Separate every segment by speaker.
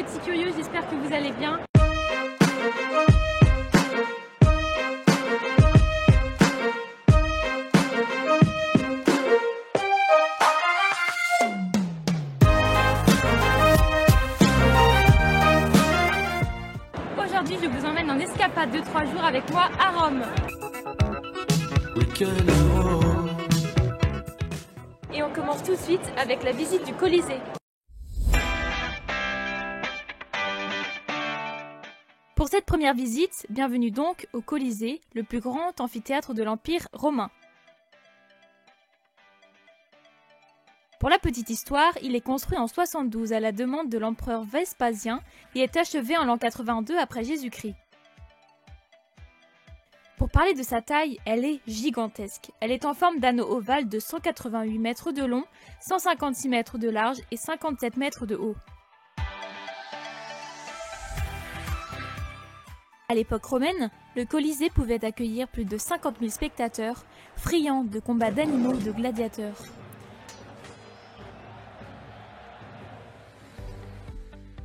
Speaker 1: petits curieux, j'espère que vous allez bien. Aujourd'hui, je vous emmène en escapade de 3 jours avec moi à Rome. Et on commence tout de suite avec la visite du Colisée. Pour cette première visite, bienvenue donc au Colisée, le plus grand amphithéâtre de l'Empire romain. Pour la petite histoire, il est construit en 72 à la demande de l'empereur Vespasien et est achevé en l'an 82 après Jésus-Christ. Pour parler de sa taille, elle est gigantesque. Elle est en forme d'anneau ovale de 188 mètres de long, 156 mètres de large et 57 mètres de haut. À l'époque romaine, le Colisée pouvait accueillir plus de 50 000 spectateurs, friands de combats d'animaux ou de gladiateurs.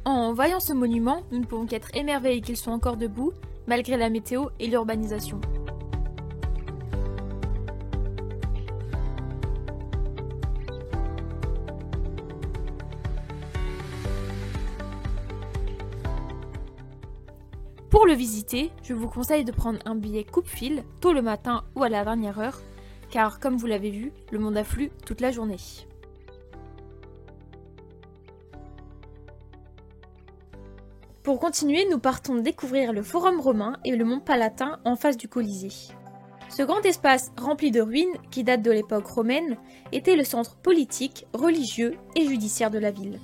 Speaker 1: En voyant ce monument, nous ne pouvons qu'être émerveillés qu'il soit encore debout, malgré la météo et l'urbanisation. Pour le visiter, je vous conseille de prendre un billet coupe-file, tôt le matin ou à la dernière heure, car comme vous l'avez vu, le monde afflue toute la journée. Pour continuer, nous partons découvrir le Forum romain et le Mont Palatin en face du Colisée. Ce grand espace rempli de ruines, qui date de l'époque romaine, était le centre politique, religieux et judiciaire de la ville.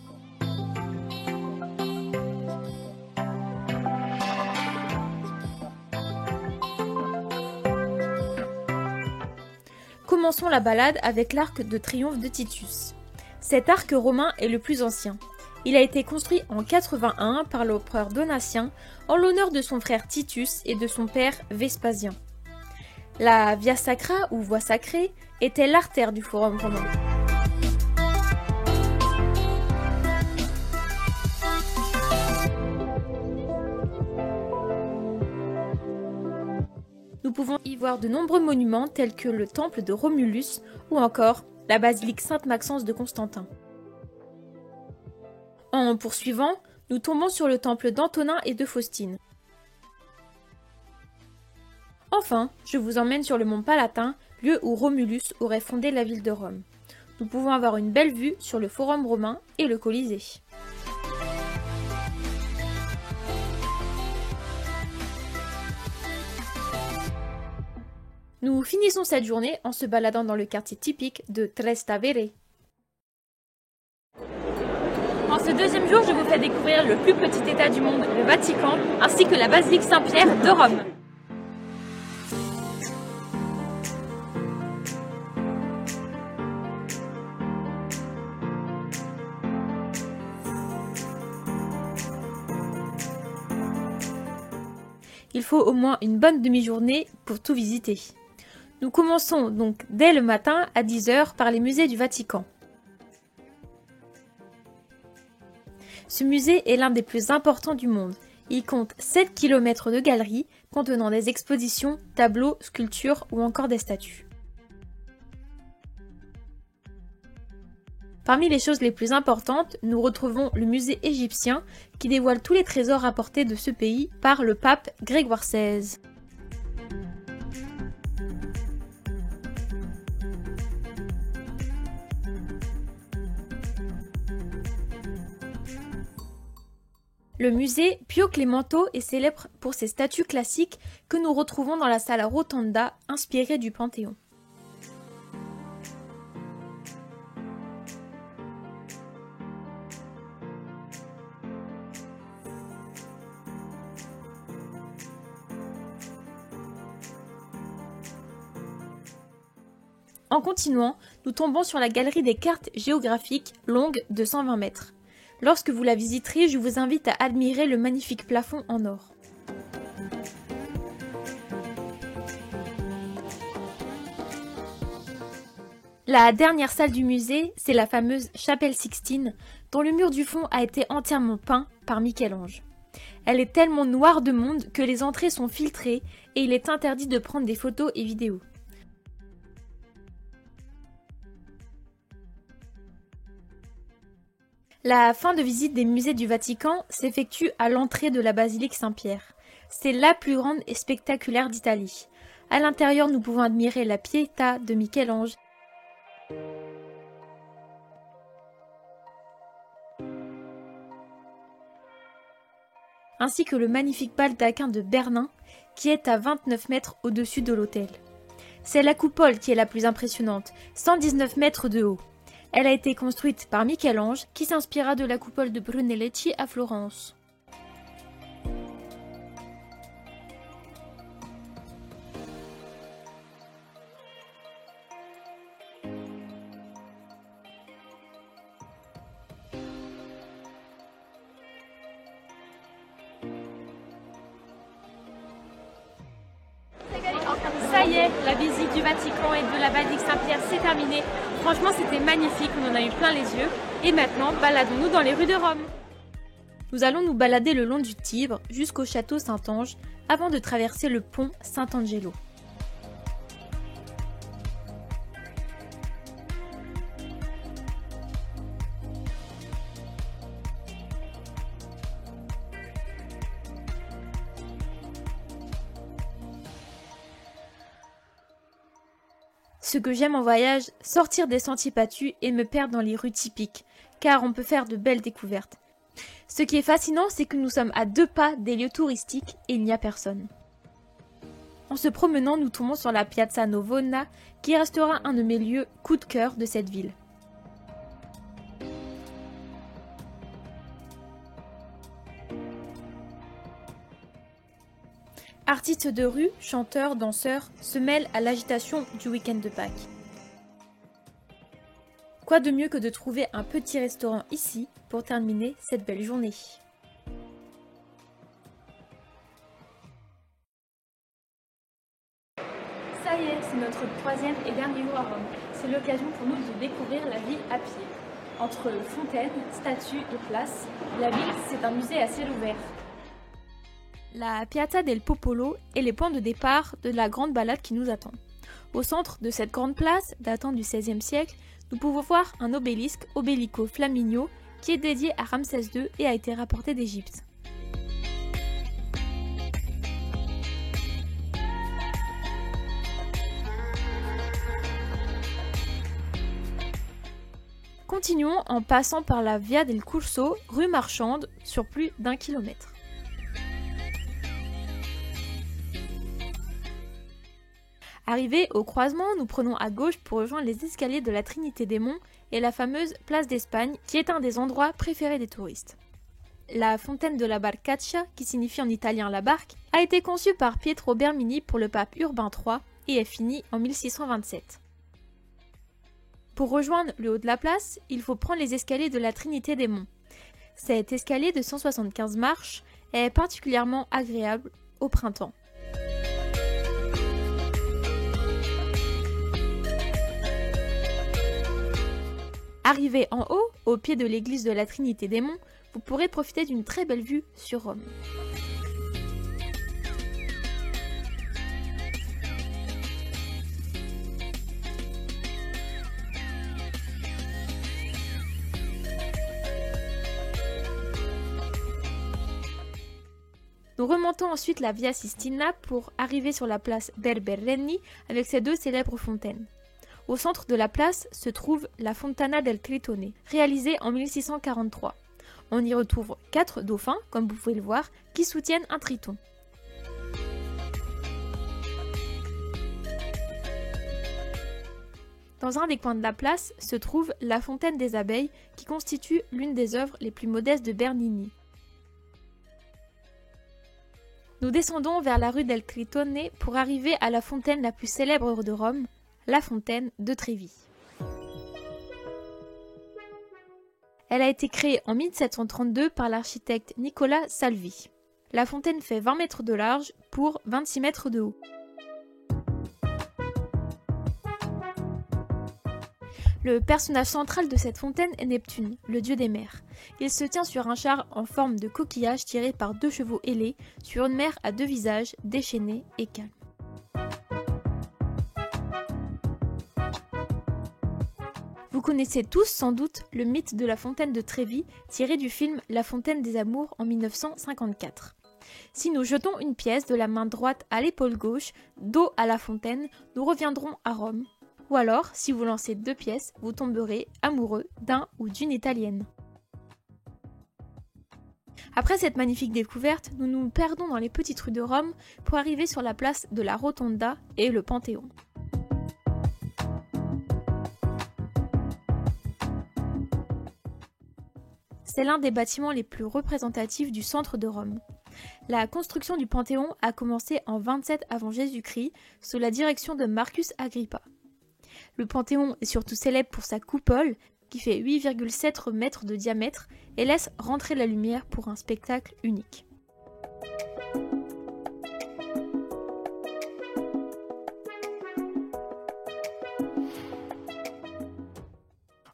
Speaker 1: Commençons la balade avec l'arc de triomphe de Titus. Cet arc romain est le plus ancien. Il a été construit en 81 par l'empereur Donatien en l'honneur de son frère Titus et de son père Vespasien. La Via Sacra ou voie sacrée était l'artère du Forum romain. Nous pouvons y voir de nombreux monuments tels que le temple de Romulus ou encore la basilique Sainte-Maxence de Constantin. En poursuivant, nous tombons sur le temple d'Antonin et de Faustine. Enfin, je vous emmène sur le mont Palatin, lieu où Romulus aurait fondé la ville de Rome. Nous pouvons avoir une belle vue sur le Forum romain et le Colisée. Nous finissons cette journée en se baladant dans le quartier typique de Trastevere. En ce deuxième jour, je vous fais découvrir le plus petit État du monde, le Vatican, ainsi que la basilique Saint-Pierre de Rome. Il faut au moins une bonne demi-journée pour tout visiter. Nous commençons donc dès le matin à 10 h par les musées du Vatican. Ce musée est l'un des plus importants du monde. Il compte 7 km de galeries contenant des expositions, tableaux, sculptures ou encore des statues. Parmi les choses les plus importantes, nous retrouvons le musée égyptien qui dévoile tous les trésors rapportés de ce pays par le pape Grégoire XVI. Le musée Pio Clemente est célèbre pour ses statues classiques que nous retrouvons dans la salle Rotonda, inspirée du Panthéon. En continuant, nous tombons sur la galerie des cartes géographiques longue de 120 mètres. Lorsque vous la visiterez, je vous invite à admirer le magnifique plafond en or. La dernière salle du musée, c'est la fameuse chapelle Sixtine, dont le mur du fond a été entièrement peint par Michel-Ange. Elle est tellement noire de monde que les entrées sont filtrées et il est interdit de prendre des photos et vidéos. La fin de visite des musées du Vatican s'effectue à l'entrée de la basilique Saint-Pierre. C'est la plus grande et spectaculaire d'Italie. À l'intérieur, nous pouvons admirer la Pietà de Michel-Ange, ainsi que le magnifique baldaquin de Bernin, qui est à 29 mètres au-dessus de l'autel. C'est la coupole qui est la plus impressionnante, 119 mètres de haut. Elle a été construite par Michel-Ange, qui s'inspira de la coupole de Brunelleschi à Florence. Ça y est, la visite du Vatican et de la basilique Saint-Pierre c'est terminée. Franchement, c'était magnifique, on en a eu plein les yeux. Et maintenant, baladons-nous dans les rues de Rome. Nous allons nous balader le long du Tibre jusqu'au château Saint-Ange avant de traverser le pont Saint-Angelo. Ce que j'aime en voyage, sortir des sentiers battus et me perdre dans les rues typiques, car on peut faire de belles découvertes. Ce qui est fascinant, c'est que nous sommes à 2 pas des lieux touristiques et il n'y a personne. En se promenant, nous tombons sur la Piazza Navona, qui restera un de mes lieux coup de cœur de cette ville. Artistes de rue, chanteurs, danseurs se mêlent à l'agitation du week-end de Pâques. Quoi de mieux que de trouver un petit restaurant ici pour terminer cette belle journée. Ça y est, c'est notre 3e et dernier jour à Rome. C'est l'occasion pour nous de découvrir la ville à pied. Entre fontaines, statues et places, la ville c'est un musée à ciel ouvert. La Piazza del Popolo est le point de départ de la grande balade qui nous attend. Au centre de cette grande place, datant du XVIe siècle, nous pouvons voir un obélisque, Obelico Flaminio, qui est dédié à Ramsès II et a été rapporté d'Égypte. Continuons en passant par la Via del Corso, rue marchande, sur plus d'1 kilomètre. Arrivés au croisement, nous prenons à gauche pour rejoindre les escaliers de la Trinité des Monts et la fameuse place d'Espagne, qui est un des endroits préférés des touristes. La fontaine de la Barcaccia, qui signifie en italien la barque, a été conçue par Pietro Bernini pour le pape Urbain III et est finie en 1627. Pour rejoindre le haut de la place, il faut prendre les escaliers de la Trinité des Monts. Cet escalier de 175 marches est particulièrement agréable au printemps. Arrivé en haut, au pied de l'église de la Trinité des Monts, vous pourrez profiter d'une très belle vue sur Rome. Nous remontons ensuite la Via Sistina pour arriver sur la place Berberini avec ses 2 célèbres fontaines. Au centre de la place se trouve la Fontana del Tritone, réalisée en 1643. On y retrouve 4 dauphins, comme vous pouvez le voir, qui soutiennent un triton. Dans un des coins de la place se trouve la Fontaine des Abeilles, qui constitue l'une des œuvres les plus modestes de Bernini. Nous descendons vers la rue del Tritone pour arriver à la fontaine la plus célèbre de Rome, la fontaine de Trévi. Elle a été créée en 1732 par l'architecte Nicola Salvi. La fontaine fait 20 mètres de large pour 26 mètres de haut. Le personnage central de cette fontaine est Neptune, le dieu des mers. Il se tient sur un char en forme de coquillage tiré par 2 chevaux ailés sur une mer à 2 visages, déchaînée et calme. Vous connaissez tous sans doute le mythe de la fontaine de Trévi tiré du film La Fontaine des Amours en 1954. Si nous jetons une pièce de la main droite à l'épaule gauche, dos à la fontaine, nous reviendrons à Rome. Ou alors, si vous lancez 2 pièces, vous tomberez amoureux d'un ou d'une Italienne. Après cette magnifique découverte, nous nous perdons dans les petites rues de Rome pour arriver sur la place de la Rotonda et le Panthéon. C'est l'un des bâtiments les plus représentatifs du centre de Rome. La construction du Panthéon a commencé en 27 avant Jésus-Christ sous la direction de Marcus Agrippa. Le Panthéon est surtout célèbre pour sa coupole qui fait 8,7 mètres de diamètre et laisse rentrer la lumière pour un spectacle unique.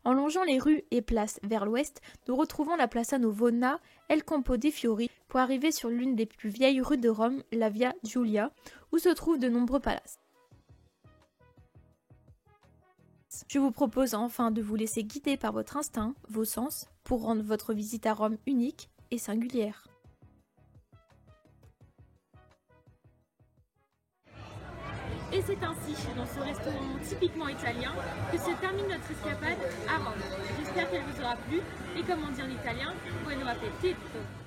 Speaker 1: En longeant les rues et places vers l'ouest, nous retrouvons la Plaza Navona, El Campo dei Fiori, pour arriver sur l'une des plus vieilles rues de Rome, la Via Giulia, où se trouvent de nombreux palaces. Je vous propose enfin de vous laisser guider par votre instinct, vos sens, pour rendre votre visite à Rome unique et singulière. Et c'est ainsi, dans ce restaurant typiquement italien, que se termine notre escapade à Rome. J'espère qu'elle vous aura plu, et comme on dit en italien, buon appetito!